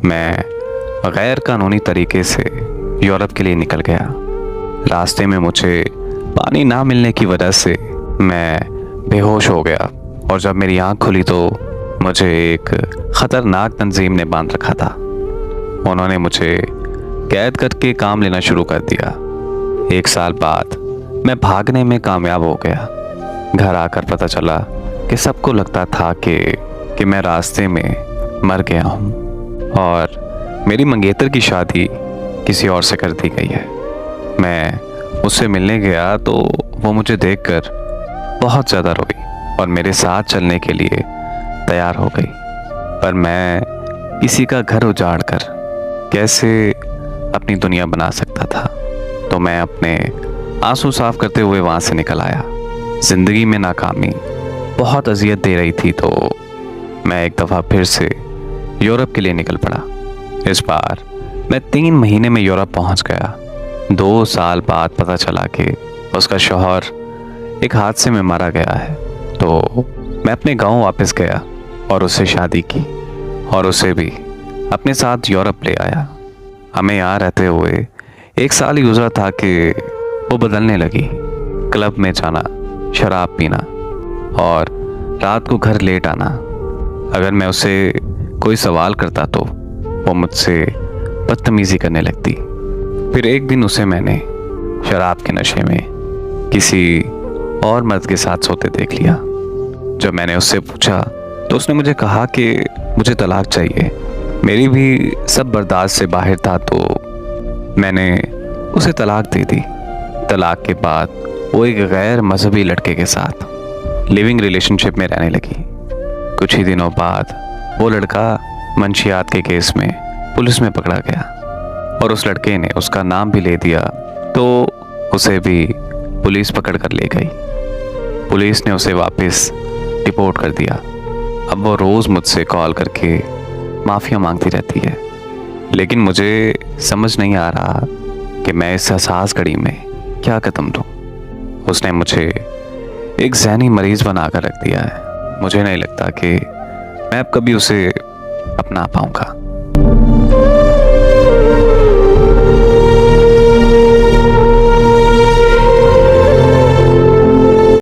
मैं गैर कानूनी तरीके से यूरोप के लिए निकल गया। रास्ते में मुझे पानी ना मिलने की वजह से मैं बेहोश हो गया और जब मेरी आंख खुली तो मुझे एक ख़तरनाक तंजीम ने बांध रखा था। उन्होंने मुझे कैद करके काम लेना शुरू कर दिया। 1 साल बाद मैं भागने में कामयाब हो गया। घर आकर पता चला कि सबको लगता था कि मैं रास्ते में मर गया हूँ और मेरी मंगेतर की शादी किसी और से कर दी गई है। मैं उससे मिलने गया तो वो मुझे देखकर बहुत ज़्यादा रोई और मेरे साथ चलने के लिए तैयार हो गई। पर मैं किसी का घर उजाड़ कर कैसे अपनी दुनिया बना सकता था, तो मैं अपने आंसू साफ करते हुए वहाँ से निकल आया। ज़िंदगी में नाकामी बहुत अजियत दे रही थी, तो मैं एक दफ़ा फिर से यूरोप के लिए निकल पड़ा। इस बार मैं 3 महीने में यूरोप पहुँच गया। 2 साल बाद पता चला कि उसका शौहर एक हादसे में मारा गया है, तो मैं अपने गांव वापस गया और उससे शादी की और उसे भी अपने साथ यूरोप ले आया। हमें यहाँ रहते हुए 1 साल ही गुजरा था कि वो बदलने लगी। क्लब में जाना, शराब पीना और रात को घर लेट आना। अगर मैं उसे कोई सवाल करता तो वो मुझसे बदतमीज़ी करने लगती। फिर एक दिन उसे मैंने शराब के नशे में किसी और मर्द के साथ सोते देख लिया। जब मैंने उससे पूछा तो उसने मुझे कहा कि मुझे तलाक चाहिए। मेरी भी सब बर्दाश्त से बाहर था, तो मैंने उसे तलाक दे दी। तलाक के बाद वो एक गैर मजहबी लड़के के साथ लिविंग रिलेशनशिप में रहने लगी। कुछ ही दिनों बाद वो लड़का मंशियात के केस में पुलिस में पकड़ा गया और उस लड़के ने उसका नाम भी ले दिया, तो उसे भी पुलिस पकड़ कर ले गई। पुलिस ने उसे वापस रिपोर्ट कर दिया। अब वो रोज़ मुझसे कॉल करके माफ़िया मांगती रहती है, लेकिन मुझे समझ नहीं आ रहा कि मैं इस हसास घड़ी में क्या कदम दूँ। उसने मुझे एक ज़हनी मरीज़ बना कर रख दिया है। मुझे नहीं लगता कि मैं अब कभी उसे अपना पाऊँगा।